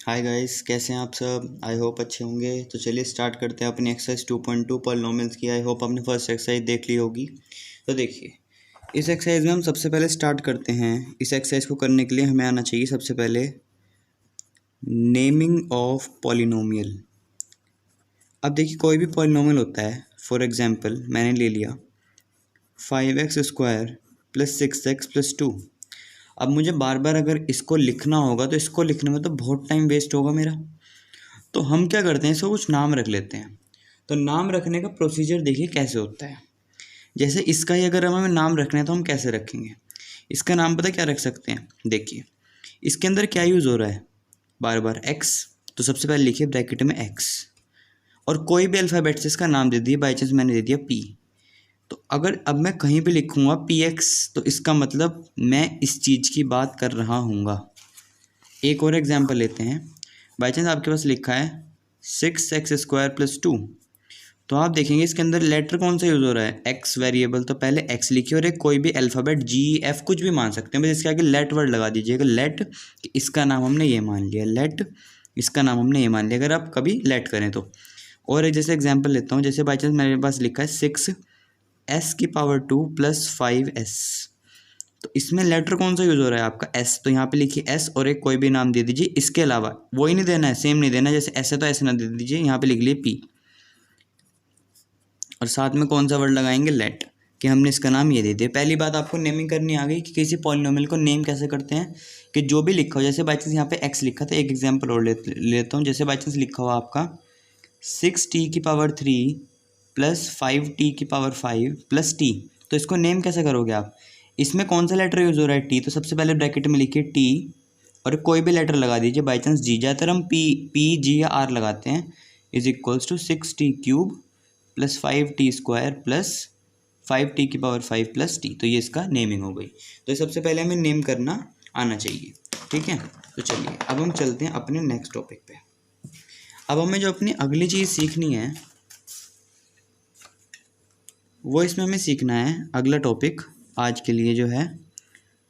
Hi guys, कैसे हैं आप सब। आई होप अच्छे होंगे। तो चलिए स्टार्ट करते हैं अपनी एक्सरसाइज 2.2 पॉलिनोमियल्स की। आई होप आपने फर्स्ट एक्सरसाइज देख ली होगी। तो देखिए, इस एक्सरसाइज में हम सबसे पहले स्टार्ट करते हैं। इस एक्सरसाइज को करने के लिए हमें आना चाहिए सबसे पहले नेमिंग ऑफ पॉलिनोमियल। अब देखिए, कोई भी पॉलिनोमियल होता है। फॉर एग्जांपल मैंने ले लिया 5x² + 6x + 2। अब मुझे बार बार अगर इसको लिखना होगा तो इसको लिखने में तो बहुत टाइम वेस्ट होगा मेरा। तो हम क्या करते हैं, इसको कुछ नाम रख लेते हैं। तो नाम रखने का प्रोसीजर देखिए कैसे होता है। जैसे इसका ही अगर हमें नाम रखना है तो हम कैसे रखेंगे। इसका नाम पता क्या रख सकते हैं। देखिए, इसके अंदर क्या यूज़ हो रहा है, बार बार एक्स। तो सबसे पहले लिखिए ब्रैकेट में एक्स, और कोई भी अल्फ़ाबेट से इसका नाम दे दिए। बाई चांस मैंने दे दिया पी। तो अगर अब मैं कहीं पे लिखूँगा पी एक्स, तो इसका मतलब मैं इस चीज़ की बात कर रहा हूँगा। एक और एग्जांपल लेते हैं। बाई चांस आपके पास लिखा है 6x² + 2। तो आप देखेंगे इसके अंदर लेटर कौन सा यूज़ हो रहा है, एक्स वेरिएबल। तो पहले एक्स लिखिए और एक कोई भी अल्फ़ाबेट जी एफ कुछ भी मान सकते हैं, बस इसके आगे लेट वर्ड लगा दीजिएगा। लेट, इसका नाम हमने ये मान लिया। लेट, इसका नाम हमने ये मान लिया। अगर आप कभी लेट करें तो। और एक जैसे एग्जांपल लेता हूँ। जैसे बाई चांस मेरे पास लिखा है 6s⁻² + 5s। तो इसमें लेटर कौन सा यूज़ हो रहा है आपका, एस। तो यहाँ पे लिखिए एस और एक कोई भी नाम दे दीजिए। इसके अलावा वही नहीं देना है, सेम नहीं देना है। जैसे ऐसे तो ऐसे ना दे दीजिए, यहाँ पे लिख लिए पी, और साथ में कौन सा वर्ड लगाएंगे, लेट, कि हमने इसका नाम ये दे दिया। पहली बात आपको नेमिंग करनी आ गई कि किसी पॉलिनोमियल को नेम कैसे करते हैं। कि जो भी लिखा हो, जैसे बाई चांस यहाँ पे एक्स लिखा था। एक एग्जाम्पल और लेता हूँ। जैसे बाई चांस लिखा हुआ आपका 6t³ + 5t5 + t। तो इसको नेम कैसे करोगे आप। इसमें कौन सा लेटर यूज़ हो रहा है, टी। तो सबसे पहले ब्रैकेट में लिखिए टी, और कोई भी लेटर लगा दीजिए। बाई चांस जी, ज़्यादातर हम पी जी या आर लगाते हैं। = 6t³ + 5t² + 5t5 + t। तो ये इसका नेमिंग हो गई। तो ये सबसे पहले हमें नेम करना आना चाहिए, ठीक है। तो चलिए अब हम चलते हैं अपने नेक्स्ट टॉपिक पे। अब हमें जो अपनी अगली चीज़ सीखनी है, वो इसमें हमें सीखना है। अगला टॉपिक आज के लिए जो है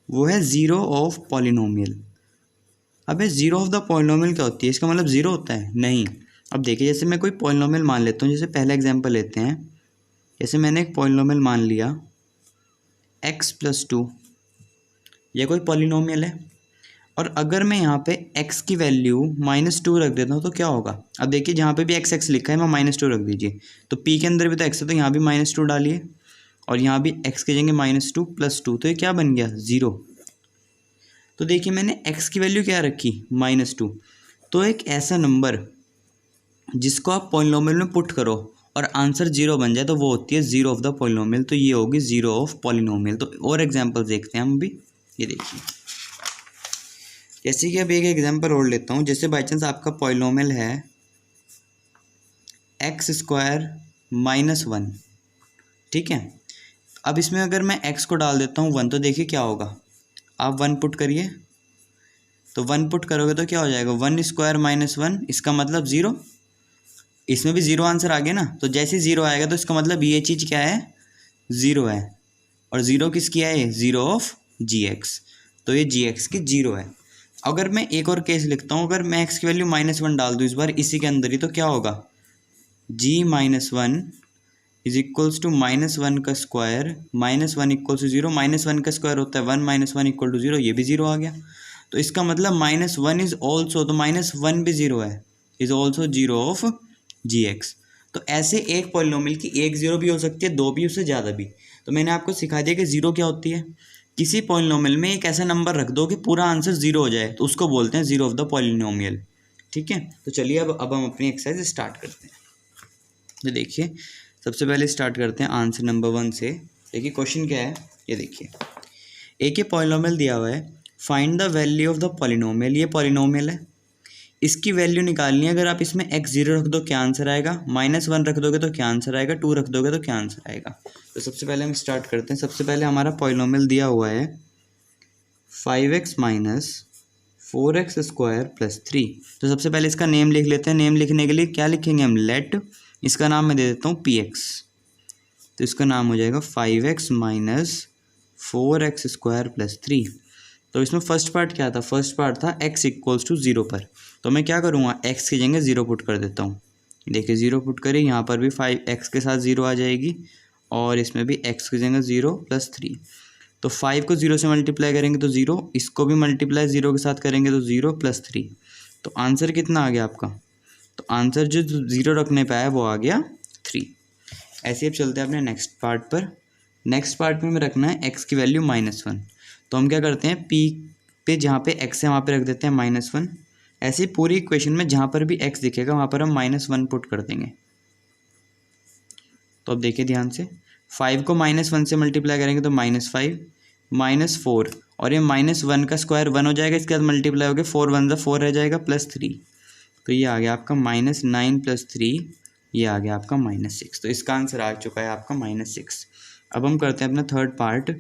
वो है ज़ीरो ऑफ पॉलिनोमियल। अब ये ज़ीरो ऑफ द पॉलिनोमियल क्या होती है, इसका मतलब ज़ीरो होता है, नहीं। अब देखिए, जैसे मैं कोई पॉलिनोमियल मान लेता हूँ। जैसे पहला एग्जांपल लेते हैं। जैसे मैंने एक पॉलिनोमियल मान लिया x + 2। यह कोई पॉलिनोमियल है, और अगर मैं यहाँ पे x की वैल्यू -2 रख देता हूँ तो क्या होगा। अब देखिए, जहाँ पे भी x लिखा है मैं -2 रख दीजिए। तो p के अंदर भी तो x है, तो यहाँ भी -2 डालिए, और यहाँ भी x के जगह -2 + 2। तो ये क्या बन गया, ज़ीरो। तो देखिए, मैंने x की वैल्यू क्या रखी, -2। तो एक ऐसा नंबर जिसको आप पॉलिनोमियल में पुट करो और आंसर जीरो बन जाए, तो वो होती है ज़ीरो ऑफ द पॉलिनोमियल। तो ये होगी ज़ीरो ऑफ पॉलिनोमियल। तो और एग्जांपल देखते हैं हम भी। ये देखिए, जैसे कि अब एक एग्जांपल और लेता हूँ। जैसे बाई चांस आपका पॉलिनोमियल है x² - 1, ठीक है। अब इसमें अगर मैं x को डाल देता हूँ 1, तो देखिए क्या होगा। आप 1 पुट करिए, तो 1 पुट करोगे तो क्या हो जाएगा, 1² - 1, इसका मतलब ज़ीरो। इसमें भी ज़ीरो आंसर आ गया ना। तो जैसे ज़ीरो आएगा तो इसका मतलब ये चीज़ क्या है, ज़ीरो है। और ज़ीरो किसकी है, ये ज़ीरो ऑफ g(x). तो ये g(x) की ज़ीरो है। अगर मैं एक और केस लिखता हूँ, अगर मैं x की वैल्यू -1 डाल दूँ इस बार इसी के अंदर ही, तो क्या होगा, g - 1 = -1 का स्क्वायर, -1 = 0। -1 का स्क्वायर होता है 1, -1 = 0। ये भी ज़ीरो आ गया। तो इसका मतलब -1 इज़ ऑल्सो, तो -1 भी ज़ीरो है, is also zero of g(x). तो ऐसे एक पॉलिनोमियल की एक ज़ीरो भी हो सकती है, दो भी, उससे ज़्यादा भी। तो मैंने आपको सिखा दिया कि ज़ीरो क्या होती है। किसी पॉलिनोमियल में एक ऐसा नंबर रख दो कि पूरा आंसर ज़ीरो हो जाए, तो उसको बोलते हैं ज़ीरो ऑफ द पॉलिनोमियल, ठीक है। तो चलिए अब हम अपनी एक्सरसाइज स्टार्ट करते हैं। तो देखिए, सबसे पहले स्टार्ट करते हैं आंसर नंबर 1 से। देखिए क्वेश्चन क्या है, ये देखिए। एक ये पॉलिनोमियल दिया हुआ है, find the value of the polynomial. ये पॉलिनोमियल है, इसकी वैल्यू निकालनी है। अगर आप इसमें x0 रख दो क्या आंसर आएगा, -1 रख दोगे तो क्या आंसर आएगा, 2 रख दोगे तो क्या आंसर आएगा। तो सबसे पहले हम स्टार्ट करते हैं। सबसे पहले हमारा पॉलिनोमियल दिया हुआ है 5x - 4x² + 3। तो सबसे पहले इसका नेम लिख लेते हैं। नेम लिखने के लिए क्या लिखेंगे हम, लेट। इसका नाम मैं दे देता हूँ px। तो इसका नाम हो जाएगा 5x - 4x² + 3। तो इसमें फर्स्ट पार्ट क्या था, फर्स्ट पार्ट था x इक्वल्स टू 0 पर। तो मैं क्या करूँगा, x की जगह 0 पुट कर देता हूँ। देखिए 0 पुट करें, यहाँ पर भी 5x के साथ 0 आ जाएगी और इसमें भी x की जगह 0 + 3। तो 5 को 0 से मल्टीप्लाई करेंगे तो 0, इसको भी मल्टीप्लाई 0 के साथ करेंगे तो 0 + 3। तो आंसर कितना आ गया आपका, तो आंसर जो 0 रखने पे आया वो आ गया 3। ऐसे अब चलते हैं अपने नेक्स्ट पार्ट पर। नेक्स्ट पार्ट में रखना है x की वैल्यू -1। तो हम क्या करते हैं, p पे जहाँ पे x है वहाँ पे रख देते हैं -1। ऐसे पूरी इक्वेशन में जहाँ पर भी x दिखेगा वहाँ पर हम -1 पुट कर देंगे। तो अब देखिए ध्यान से, 5 को -1 से मल्टीप्लाई करेंगे तो -5 -4 और ये -1 का स्क्वायर 1 हो जाएगा, इसके बाद मल्टीप्लाई हो गया 4 1 ज़ा 4 रह जाएगा +3। तो ये आ गया आपका -9 + 3, ये आ गया आपका -6। तो इसका आंसर आ चुका है आपका -6। अब हम करते हैं अपना थर्ड पार्ट,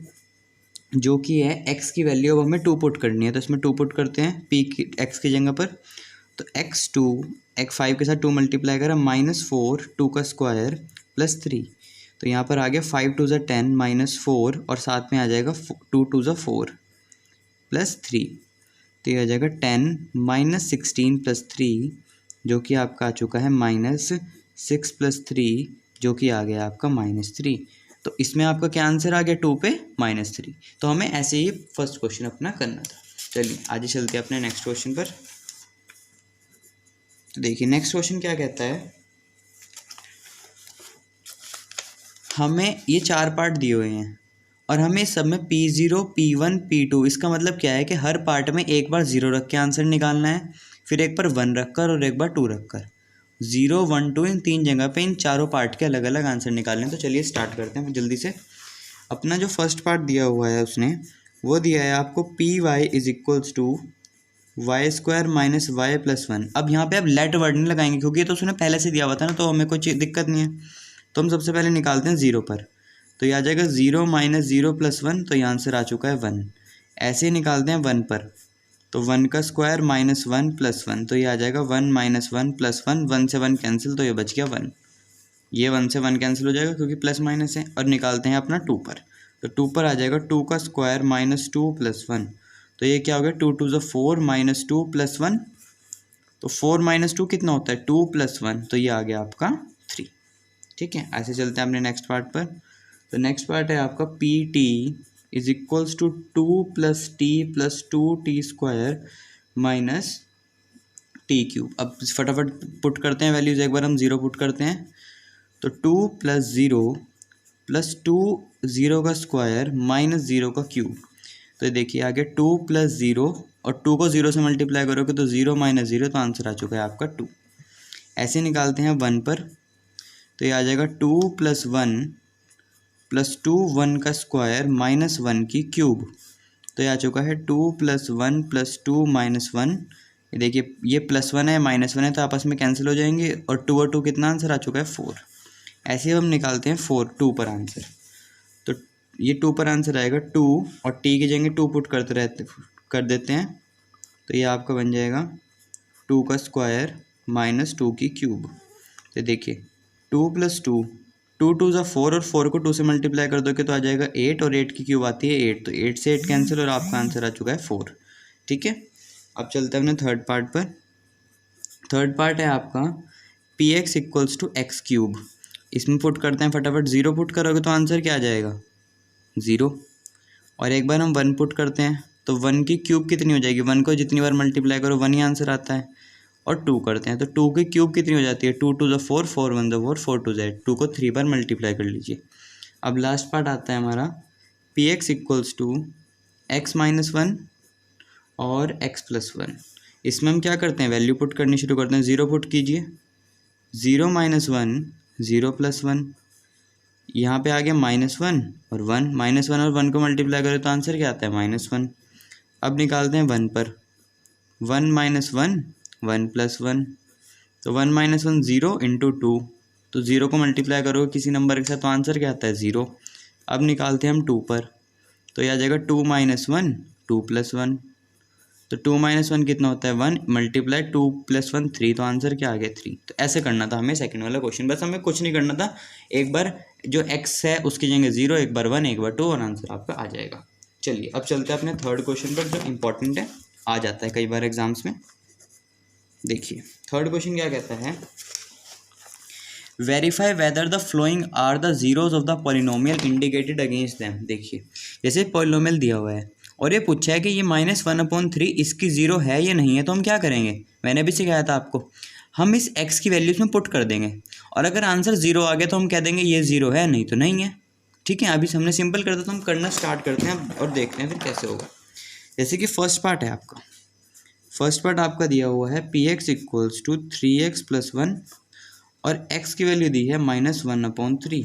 जो कि है x की वैल्यू अब हमें 2 पुट करनी है। तो इसमें 2 पुट करते हैं p की x की जगह पर। तो x 5 के साथ 2 मल्टीप्लाई करा, -4 2 का स्क्वायर +3। तो यहाँ पर आ गया 5 2 ज़ा 10 -4 और साथ में आ जाएगा 2 2 ज़ा 4 +3। तो ये आ जाएगा 10 -16 + 3, जो कि आपका आ चुका है -6 + 3, जो कि आ गया आपका -3। तो इसमें आपका क्या आंसर आ गया, 2 पे -3। तो हमें ऐसे ही फर्स्ट क्वेश्चन अपना करना था। चलिए आगे चलते हैं अपने नेक्स्ट क्वेश्चन पर। तो देखिए नेक्स्ट क्वेश्चन क्या कहता है, हमें ये 4 पार्ट दिए हुए हैं और हमें सब में P0 P1 P2, इसका मतलब क्या है कि हर पार्ट में एक बार 0 रख के आंसर निकालना है, फिर एक बार 1 रखकर और एक बार 2 रखकर। 0 1 2 इन 3 जगह पे इन चारों पार्ट के अलग अलग आंसर निकालने हैं। तो चलिए स्टार्ट करते हैं जल्दी से। अपना जो फर्स्ट पार्ट दिया हुआ है उसने वो दिया है आपको PY = y² - y + 1। अब यहाँ पे आप लेट वर्ड नहीं लगाएंगे क्योंकि ये तो उसने पहले से दिया हुआ था ना, तो हमें कोई दिक्कत नहीं है। तो हम सबसे पहले निकालते हैं 0 पर। तो ये आ जाएगा 0 - 0 + 1, तो ये आंसर आ चुका है 1। ऐसे ही निकालते हैं 1 पर। तो 1 का स्क्वायर -1 + 1, तो ये आ जाएगा 1 - 1 + 1, 1 से 1 कैंसिल, तो ये बच गया 1। ये 1 से 1 कैंसिल हो जाएगा क्योंकि प्लस माइनस है। और निकालते हैं अपना 2 पर। तो 2 पर आ जाएगा 2 का स्क्वायर -2 + 1, तो ये क्या हो गया, 2 2 ज़ा 4 -2 + 1। तो 4 - 2 कितना होता है, 2 + 1, तो ये आ गया आपका 3। ठीक है, ऐसे चलते हैं अपने नेक्स्ट पार्ट पर। तो नेक्स्ट पार्ट है आपका PT = 2 + t + 2t² - t³। अब फटाफट पुट करते हैं वैल्यूज़, एक बार हम 0 पुट करते हैं। तो 2 + 0 + 2 0 का स्क्वायर -0 का क्यूब। तो देखिए आगे 2 + 0 और 2 को 0 से मल्टीप्लाई करोगे तो 0 - 0, तो आंसर आ चुका है आपका 2। ऐसे निकालते हैं 1 पर। तो ये आ जाएगा 2 + 1 + 2 1 का स्क्वायर -1 की क्यूब। तो ये आ चुका है 2 + 1 + 2 - 1। ये देखिए ये +1 है -1 है तो आपस में कैंसिल हो जाएंगे, और 2 और 2 कितना आंसर आ चुका है 4। ऐसे ही हम निकालते हैं 2 पर आंसर। तो ये 2 पर आंसर आएगा 2, और टी की जगह 2 पुट कर देते हैं। तो ये आपका बन जाएगा 2 का स्क्वायर -2 की क्यूब। तो देखिए 2 + 2, 2 2 ज़ा 4 और 4 को 2 से मल्टीप्लाई कर दोगे तो आ जाएगा 8, और 8 की क्यूब आती है 8, तो 8 से 8 कैंसिल और आपका आंसर आ चुका है 4। ठीक है, अब चलते हैं अपने थर्ड पार्ट पर। थर्ड पार्ट है आपका PX = x³। इसमें पुट करते हैं फटाफट। 0 पुट करोगे तो आंसर क्या आ जाएगा, 0। और एक बार हम 1 पुट करते हैं तो 1 की क्यूब कितनी हो जाएगी, 1 को जितनी बार मल्टीप्लाई करो 1 ही आंसर आता है। और 2 करते हैं तो 2 की क्यूब कितनी हो जाती है, 2 2 ज़ा 4, 4 1 ज़ा 4, 4 2 ज़ा 8, 2 को 3 बार मल्टीप्लाई कर लीजिए। अब लास्ट पार्ट आता है हमारा PX = x - 1 और x + 1। इसमें हम क्या करते हैं, वैल्यू पुट करनी शुरू करते हैं। 0 पुट कीजिए, 0 - 1 0 + 1, यहाँ पे आ गया -1 और 1, -1 और 1 को मल्टीप्लाई करें तो आंसर क्या आता है, -1। अब निकालते हैं 1 पर। 1 - 1 1 + 1, तो 1 - 1 0 × 2, तो 0 को मल्टीप्लाई करोगे किसी नंबर के साथ तो आंसर क्या आता है, 0। अब निकालते हैं हम 2 पर। तो यह आ जाएगा 2 - 1 2 + 1, तो 2 - 1 कितना होता है, 1 मल्टीप्लाई 2 + 1 3, तो आंसर क्या आ गया, 3। तो ऐसे करना था हमें सेकंड वाला क्वेश्चन, बस हमें कुछ नहीं करना था। एक बार जो x है उसकी जगह 0, एक बार 1, एक बार 2, और आंसर आपका आ जाएगा। चलिए अब चलते हैं अपने थर्ड क्वेश्चन पर, जो इम्पोर्टेंट है, आ जाता है कई बार एग्जाम्स में। देखिए थर्ड क्वेश्चन क्या कहता है, verify whether the following are the zeros of the polynomial indicated against them. देखिए जैसे पॉलिनोमियल दिया हुआ है और ये पूछा है कि ये -1/3 इसकी ज़ीरो है या नहीं है, तो हम क्या करेंगे, मैंने भी सिखाया था आपको, हम इस x की वैल्यू इसमें पुट कर देंगे और अगर आंसर 0 आ गया तो हम कह देंगे ये 0 है, नहीं तो नहीं है। ठीक है, अभी हमने सिंपल कर दिया तो हम करना स्टार्ट करते हैं और देखते हैं फिर कैसे होगा। जैसे कि फर्स्ट पार्ट है आपका, फर्स्ट पार्ट आपका दिया हुआ है px = 3x + 1 और x की वैल्यू दी है -1/3।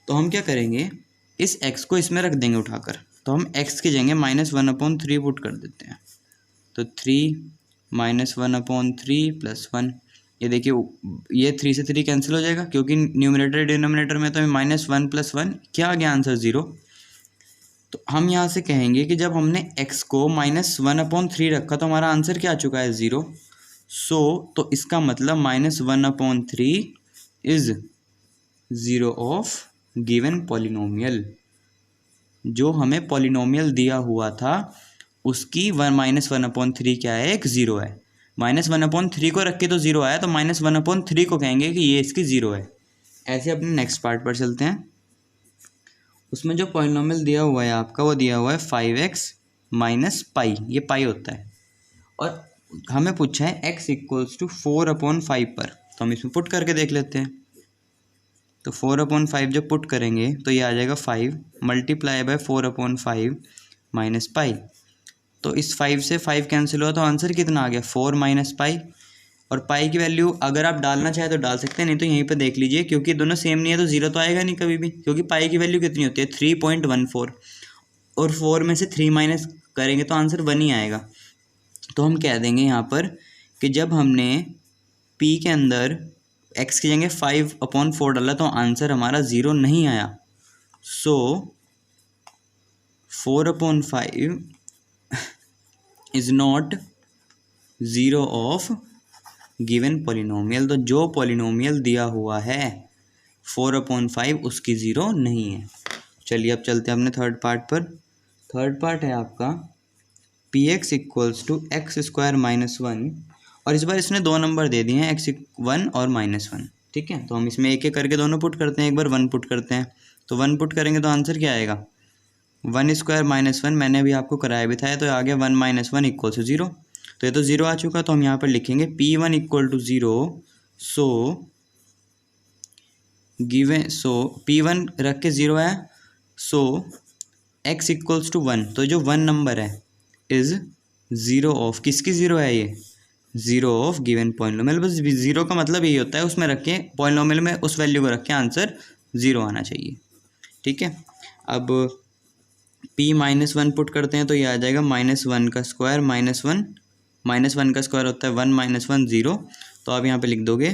तो हम क्या करेंगे, इस x को इसमें रख देंगे उठाकर, तो हम x की जगह -1/3 पुट कर देते हैं। तो 3 -1/3 + 1, ये देखिए ये 3 से 3 कैंसिल हो जाएगा क्योंकि न्यूमरेटर डिनोमिनेटर में तो -1 + 1 क्या आ गया आंसर 0। तो हम यहाँ से कहेंगे कि जब हमने x को -1/3 रखा तो हमारा आंसर क्या आ चुका है 0। तो इसका मतलब -1/3 इज 0 ऑफ गिवन पॉलिनोमियल। जो हमें पॉलिनोमियल दिया हुआ था उसकी -1/3 क्या है, एक 0 है। -1/3 को रख के तो 0 आया, तो -1/3 को कहेंगे कि ये इसकी 0 है। ऐसे अपने नेक्स्ट पार्ट पर चलते हैं। उसमें जो पॉलिनोमियल दिया हुआ है आपका, वो दिया हुआ है 5x - पाई, ये पाई होता है, और हमें पूछा है x = 4/5 पर, तो हम इसमें पुट करके देख लेते हैं। तो 4/5 जब पुट करेंगे तो ये आ जाएगा 5 × 4/5 - पाई। तो इस 5 से 5 कैंसिल हुआ तो आंसर कितना आ गया, 4 - पाई। और पाई की वैल्यू अगर आप डालना चाहें तो डाल सकते हैं, नहीं तो यहीं पे देख लीजिए, क्योंकि दोनों सेम नहीं है तो 0 तो आएगा नहीं कभी भी, क्योंकि पाई की वैल्यू कितनी होती है 3.14, और 4 में से 3 माइनस करेंगे तो आंसर 1 ही आएगा। तो हम कह देंगे यहाँ पर कि जब हमने p के अंदर x की जगह 5/4 डाला तो आंसर हमारा 0 नहीं आया। सो 4/5 is not 0 of given polynomial. तो जो पॉलिनोमियल दिया हुआ है 4/5 उसकी 0 नहीं है। चलिए अब चलते हैं अपने थर्ड पार्ट पर। थर्ड पार्ट है आपका px = x² - 1, और इस बार इसने दो नंबर दे दिए हैं x1 और -1। ठीक है, तो हम इसमें एक एक करके दोनों पुट करते हैं। एक बार 1 पुट करते हैं, तो 1 पुट करेंगे तो आंसर क्या आएगा, 1² - 1, मैंने अभी आपको कराया भी था, तो आ गया 1 - 1 = 0। तो ये तो 0 आ चुका, तो हम यहाँ पर लिखेंगे p1 = 0। सो p1 रख के 0 है, सो x = 1, तो जो 1 नंबर है इज़ 0 ऑफ, किसकी 0 है ये, 0 ऑफ गिवन पॉलिनोमियल। बस 0 का मतलब यही होता है, उसमें रख के पॉलिनोमियल में उस वैल्यू को रख के आंसर 0 आना चाहिए। ठीक है, अब p -1 पुट करते हैं तो ये आ जाएगा -1 का स्क्वायर -1 का स्क्वायर होता है 1 - 1 0। तो आप यहाँ पे लिख दोगे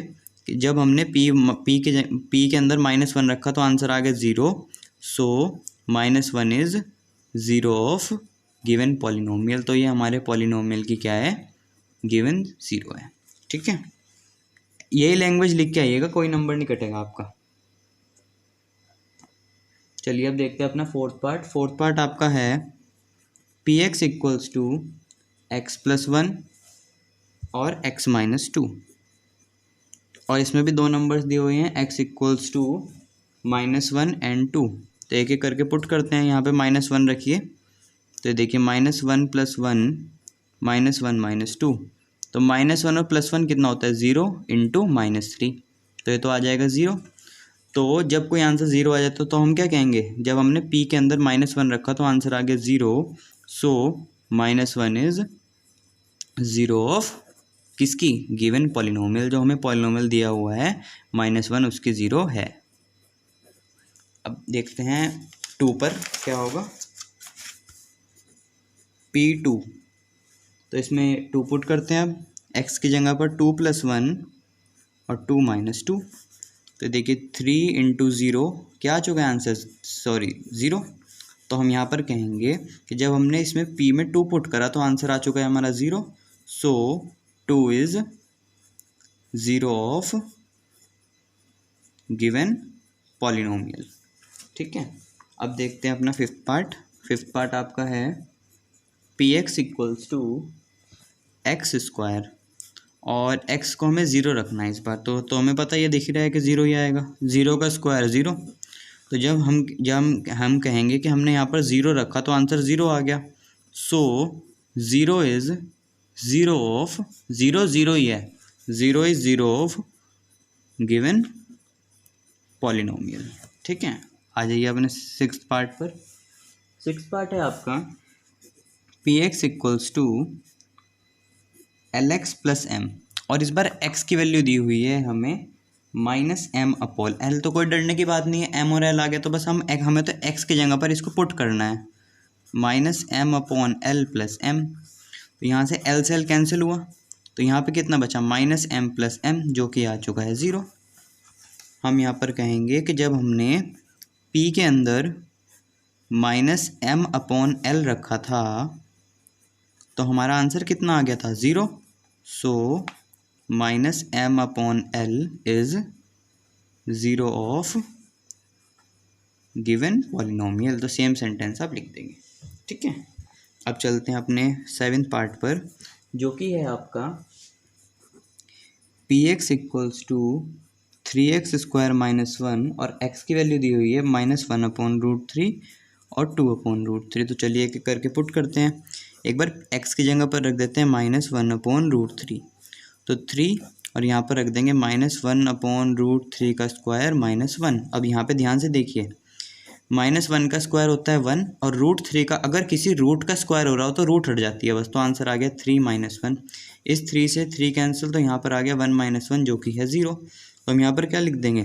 कि जब हमने p के अंदर -1 रखा तो आंसर आ गया 0। सो -1 इज़ 0 ऑफ गिवन पॉलिनोमियल। तो ये हमारे पॉलिनोमियल की क्या है, गिवन 0 है। ठीक है, यही लैंग्वेज लिख के आइएगा, कोई नंबर नहीं कटेगा आपका। चलिए अब देखते हैं अपना फोर्थ पार्ट। फोर्थ पार्ट आपका है px = x + 1 और x - 2, और इसमें भी दो नंबर्स दिए हुए हैं x = -1 and 2। तो एक एक करके पुट करते हैं। यहाँ पे -1 रखिए, तो देखिए -1 + 1 -1 - 2, तो -1 और +1 कितना होता है 0 × -3, तो ये तो आ जाएगा 0। तो जब कोई आंसर 0 आ जाता है तो हम क्या कहेंगे, जब हमने p के अंदर -1 रखा तो आंसर आ गया 0। सो -1 इज़ 0 ऑफ किसकी, गिवन पॉलिनोमियल। जो हमें पॉलिनोमियल दिया हुआ है -1 उसकी 0 है। अब देखते हैं 2 पर क्या होगा, p2, तो इसमें 2 पुट करते हैं। अब x की जगह पर 2 + 1 और 2 - 2, तो देखिए 3 × 0 क्या आ चुका है आंसर, 0। तो हम यहाँ पर कहेंगे कि जब हमने इसमें p में 2 पुट करा तो आंसर आ चुका है हमारा 0। सो 2 इज़ 0 ऑफ गिवन पॉलिनोमियल। ठीक है, अब देखते हैं अपना फिफ्थ पार्ट। फिफ्थ पार्ट आपका है p x equals to x square, और x को हमें ज़ीरो रखना है इस बार। तो हमें पता ये दिख रहा है कि ज़ीरो ही आएगा, ज़ीरो का स्क्वायर ज़ीरो। तो जब हम कहेंगे कि हमने यहाँ पर ज़ीरो रखा तो आंसर ज़ीरो आ गया। So zero is zero of, zero zero ही है, zero is zero of given polynomial. ठीक है, आ जाइए अपने सिक्स्थ पार्ट पर। सिक्स्थ पार्ट है आपका P x equals to L X plus M, और इस बार x की वैल्यू दी हुई है हमें माइनस एम अपॉन एल। तो कोई डरने की बात नहीं है, m और l आ गया तो बस हमें तो x की जगह पर इसको पुट करना है, minus m upon l plus m. तो यहाँ से l से l कैंसिल हुआ, तो यहाँ पे कितना बचा, माइनस एम प्लस एम, जो कि आ चुका है ज़ीरो। हम यहाँ पर कहेंगे कि जब हमने p के अंदर माइनस एम अपॉन एल रखा था तो हमारा आंसर कितना आ गया था, zero. So minus m upon l is zero of given polynomial. तो सेम सेंटेंस आप लिख देंगे। ठीक है, अब चलते हैं अपने सेवेंथ पार्ट पर, जो कि है आपका P x equals to three x square minus one, और x की वैल्यू दी हुई है minus one upon root three और टू अपॉन रूट थ्री। तो चलिए एक एक करके पुट करते हैं। एक बार x की जगह पर रख देते हैं minus one upon root three, तो थ्री, और यहाँ पर रख देंगे minus one upon root three का स्क्वायर माइनस वन। अब यहाँ पे ध्यान से देखिए, माइनस वन का स्क्वायर होता है वन, और रूट थ्री का अगर किसी रूट का स्क्वायर हो रहा हो तो रूट हट जाती है बस। तो आंसर आ गया थ्री माइनस वन। इस थ्री से थ्री कैंसिल, तो यहाँ पर आ गया वन माइनस वन, जो कि है ज़ीरो। तो हम यहाँ पर क्या लिख देंगे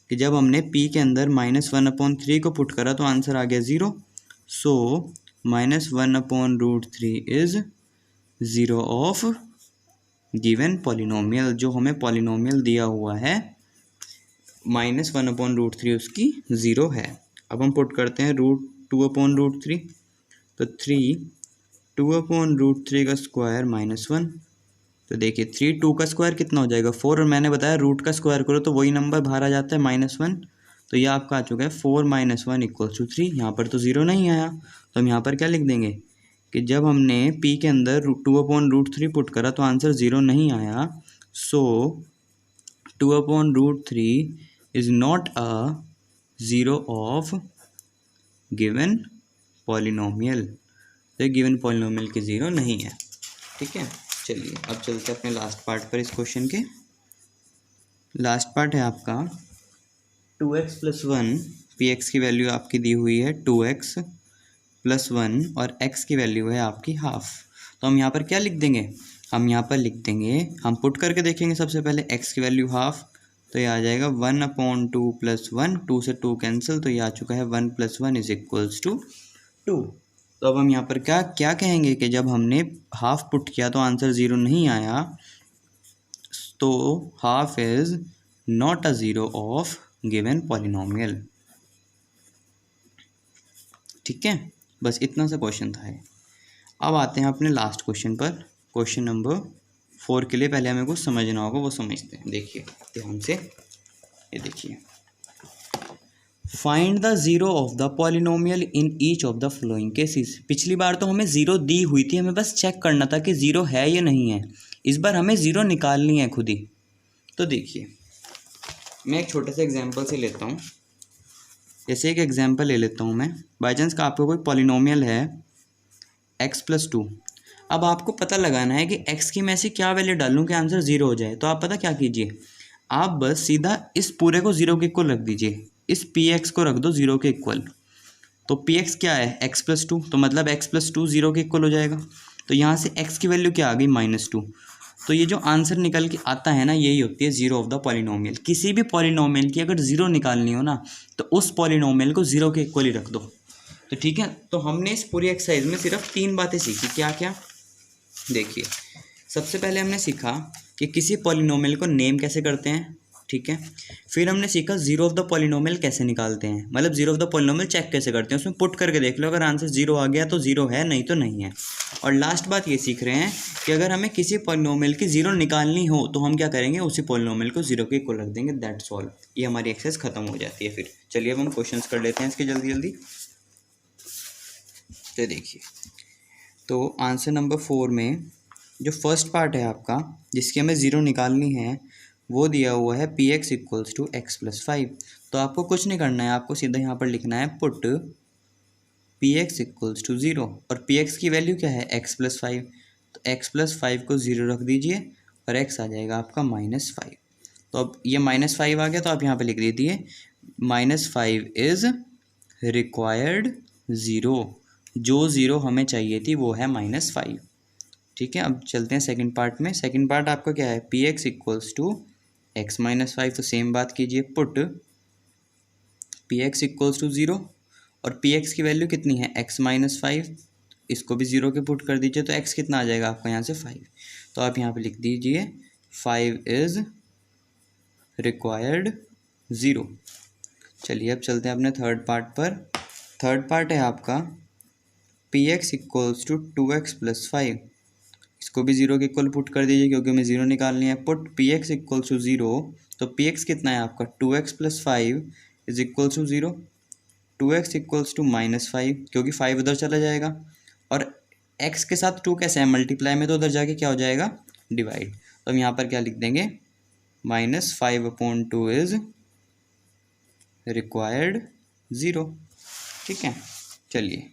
कि जब हमने p के अंदर माइनस वन अपॉन थ्री को पुट करा तो आंसर आ गया zero. So minus one upon root three is zero of given polynomial. जो हमें पॉलिनोमियल दिया हुआ है minus one upon root three, उसकी ज़ीरो है। अब हम पुट करते हैं root two upon root three, तो three two upon root three का स्क्वायर माइनस वन। तो देखिए थ्री टू का स्क्वायर कितना हो जाएगा, फोर, और मैंने बताया रूट का स्क्वायर करो तो वही नंबर बाहर आ जाता है माइनस वन। तो ये आपका आ चुका है four minus one equals to three. यहाँ पर तो ज़ीरो नहीं आया, तो हम यहाँ पर क्या लिख देंगे कि जब हमने p के अंदर two upon root three put करा तो आंसर ज़ीरो नहीं आया। So two upon root three is not a zero of given polynomial. तो गिवन पॉलिनोमियल की ज़ीरो नहीं है। ठीक है, चलिए अब चलते हैं अपने लास्ट पार्ट पर। इस क्वेश्चन के लास्ट पार्ट है आपका two x plus one, p x की वैल्यू आपकी दी हुई है टू एक्स प्लस वन, और x की वैल्यू है आपकी हाफ। तो हम यहाँ पर क्या लिख देंगे, हम यहाँ पर लिख देंगे, हम पुट करके देखेंगे सबसे पहले x की वैल्यू हाफ, तो ये आ जाएगा one upon two plus one, two से टू कैंसिल, तो ये आ चुका है one plus one is equals to two. तो अब हम यहाँ पर क्या क्या कहेंगे कि जब हमने हाफ पुट किया तो आंसर ज़ीरो नहीं आया, तो half is not a zero of given polynomial. ठीक है, बस इतना सा क्वेश्चन था ये। अब आते हैं अपने लास्ट क्वेश्चन पर। क्वेश्चन नंबर 4 के लिए पहले हमें कुछ समझना होगा, वो समझते हैं। देखिए ध्यान से, ये देखिए, find the zero of the polynomial in each of the flowing cases. पिछली बार तो हमें ज़ीरो दी हुई थी, हमें बस चेक करना था कि ज़ीरो है या नहीं है। इस बार हमें ज़ीरो निकालनी है खुद ही। तो देखिए मैं एक छोटे से एग्जाम्पल से लेता हूँ। जैसे एक एग्जाम्पल ले लेता हूँ मैं, बाई चांस का आपको कोई पॉलिनोमियल है x प्लस टू। अब आपको पता लगाना है कि x की मैं ऐसी क्या वैल्यू डालूँ कि आंसर ज़ीरो हो जाए। तो आप पता क्या कीजिए, आप बस सीधा इस पूरे को ज़ीरो के इक्वल रख दीजिए, इस px को रख दो ज़ीरो के इक्वल। तो px क्या है, x प्लस टू, तो मतलब x प्लस टू ज़ीरो के इक्वल हो जाएगा। तो यहाँ से x की वैल्यू क्या आ गई, माइनस टू। तो ये जो आंसर निकल के आता है ना, यही होती है ज़ीरो ऑफ द पॉलिनोमियल। किसी भी पॉलिनोमियल की अगर ज़ीरो निकालनी हो ना, तो उस पॉलिनोमियल को ज़ीरो के इक्वल ही रख दो। तो ठीक है, तो हमने इस पूरी एक्सरसाइज में सिर्फ 3 बातें सीखी। क्या क्या, देखिए सबसे पहले हमने सीखा कि किसी पॉलिनोमियल को नेम कैसे करते हैं। ठीक है, फिर हमने सीखा ज़ीरो ऑफ द पॉलिनोमियल कैसे निकालते हैं, मतलब zero of the polynomial check कैसे करते हैं। उसमें पुट करके देख लो, अगर आंसर ज़ीरो आ गया तो ज़ीरो है, नहीं तो नहीं है। और लास्ट बात ये सीख रहे हैं कि अगर हमें किसी पॉलिनोमियल की ज़ीरो निकालनी हो तो हम क्या करेंगे, उसी पॉलिनोमियल को ज़ीरो के इक्वल रख देंगे, दैट्स ऑल। ये हमारी एक्सरसाइज खत्म हो जाती है। फिर चलिए अब हम क्वेश्चंस कर लेते हैं इसके जल्दी जल्दी। तो देखिए, तो आंसर नंबर 4 में जो फर्स्ट पार्ट है आपका, जिसकी हमें ज़ीरो निकालनी है, वो दिया हुआ है p x equals to x plus 5। तो आपको कुछ नहीं करना है, आपको सीधा यहाँ पर लिखना है put p x equals to zero, और पी एक्स की वैल्यू क्या है, एक्स प्लस 5। तो एक्स प्लस 5 को ज़ीरो रख दीजिए और एक्स आ जाएगा आपका -5। तो अब ये -5 आ गया, तो आप यहाँ पे लिख दीजिए -5 इज़ रिक्वायर्ड ज़ीरो। जो ज़ीरो हमें चाहिए थी वो है -5। ठीक है, अब चलते हैं सेकंड पार्ट में। सेकंड पार्ट आपका क्या है, p x equals to x -5। तो सेम बात कीजिए, put p x equals to zero, और पी एक्स की वैल्यू कितनी है, एक्स -5। इसको भी ज़ीरो के पुट कर दीजिए, तो एक्स कितना आ जाएगा आपका यहाँ से 5। तो आप यहाँ पे लिख दीजिए 5 इज़ रिक्वायर्ड ज़ीरो। चलिए अब चलते हैं अपने थर्ड पार्ट पर। थर्ड पार्ट है आपका P x equals to 2x plus 5। इसको भी ज़ीरो के इक्वल पुट कर दीजिए, क्योंकि हमें ज़ीरो निकालनी है। Put p x equals to zero, तो पी एक्स कितना है आपका 2x plus 5 is equals to zero. 2x equals to -5, क्योंकि 5 उधर चला जाएगा, और x के साथ 2 कैसे है, मल्टीप्लाई में, तो उधर जाके क्या हो जाएगा, डिवाइड। तो हम यहाँ पर क्या लिख देंगे, -5/2 इज़ रिक्वायर्ड ज़ीरो। ठीक है, चलिए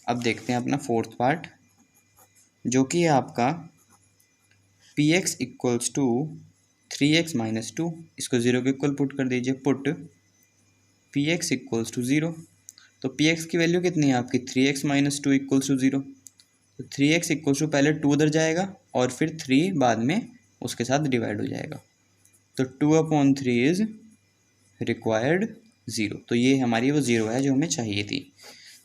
अब देखते हैं अपना फोर्थ पार्ट, जो कि है आपका P x equals to 3x - 2। इसको ज़ीरो के इक्वल पुट कर दीजिए, put p x equals to zero. तो पी एक्स की वैल्यू कितनी है आपकी, 3x - 2 इक्वल्स टू ज़ीरो। तो 3x इक्वल्स टू, पहले 2 उधर जाएगा और फिर 3 बाद में उसके साथ डिवाइड हो जाएगा। तो 2/3 इज़ रिक्वायर्ड ज़ीरो। तो ये हमारी वो ज़ीरो है जो हमें चाहिए थी।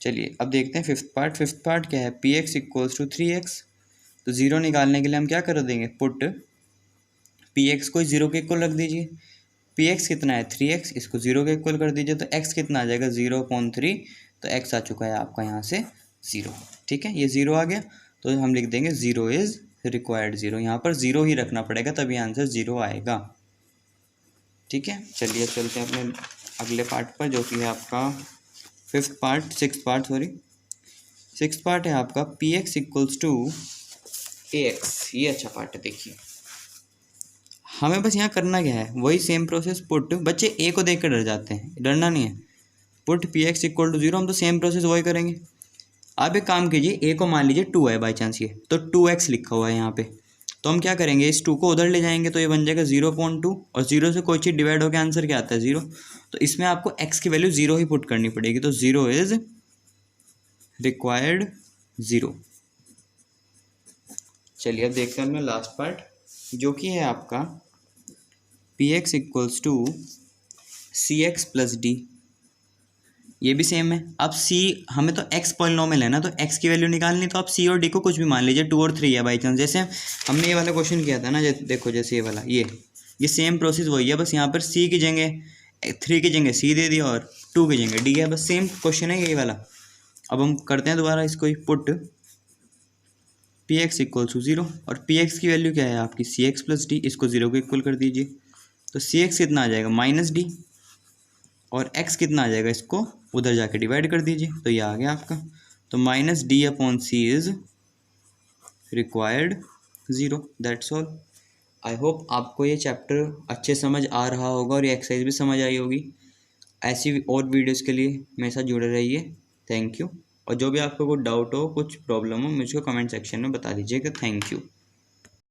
चलिए अब देखते हैं फिफ्थ पार्ट। फिफ्थ पार्ट क्या है, p x equals to 3x। तो ज़ीरो निकालने के लिए हम क्या कर देंगे, पुट पी एक्स को ज़ीरो के इक्वल रख दीजिए। पी एक्स कितना है 3x, इसको ज़ीरो के इक्वल कर दीजिए, तो x कितना आ जाएगा 0/3। तो x आ चुका है आपका यहाँ से ज़ीरो। ठीक है, ये ज़ीरो आ गया, तो हम लिख देंगे ज़ीरो इज़ रिक्वायर्ड ज़ीरो। यहाँ पर ज़ीरो ही रखना पड़ेगा, तभी आंसर ज़ीरो आएगा। ठीक है, चलिए चलते हैं अपने अगले पार्ट पर, जो कि है आपका सिक्स्थ पार्ट है आपका P x equals to a x. ये अच्छा पार्ट है। देखिए हमें बस यहाँ करना क्या है, वही सेम प्रोसेस, पुट, बच्चे ए को देख कर डर जाते हैं, डरना नहीं है। Put p x equal to zero, हम तो सेम प्रोसेस वही करेंगे। आप एक काम कीजिए, ए को मान लीजिए 2 है बाई चांस, ये तो 2x लिखा हुआ है यहाँ पे, तो हम क्या करेंगे, इस 2 को उधर ले जाएंगे, तो ये बन जाएगा 0.2, और 0 से कोई चीज़ डिवाइड होकर आंसर क्या आता है, 0। तो इसमें आपको x की वैल्यू 0 ही पुट करनी पड़ेगी, तो 0 इज़ रिक्वायर्ड ज़ीरो। चलिए अब देखते हैं अपना लास्ट पार्ट, जो कि है आपका P x equals to c x plus d. ये भी सेम है। अब c, हमें तो x पॉलिनोमियल है ना, तो x की वैल्यू निकालनी, तो आप c और d को कुछ भी मान लीजिए, 2 और 3 है बाई चांस। जैसे हमने ये वाला क्वेश्चन किया था ना, देखो जैसे ये वाला, ये सेम प्रोसेस वही है, बस यहाँ पर c की जगह 3 की जगह c दे दिया और 2 की जगह d है, बस सेम क्वेश्चन है यही वाला। अब हम करते हैं दोबारा इसको, put p x equals to zero, और पी एक्स की वैल्यू क्या है आपकी सी एक्स प्लस डी, इसको ज़ीरो को इक्वल कर दीजिए। तो सी एक्स कितना आ जाएगा -d, और x कितना आ जाएगा, इसको उधर जाके डिवाइड कर दीजिए, तो ये आ गया आपका। तो -d/c is required zero. That's all. I hope आपको ये चैप्टर अच्छे समझ आ रहा होगा और ये एक्सरसाइज भी समझ आई होगी। ऐसी और वीडियोस के लिए मेरे साथ जुड़े रहिए। Thank you. और जो भी आपको कोई डाउट हो, कुछ प्रॉब्लम हो, मुझको कमेंट सेक्शन में बता दीजिएगा। Thank you.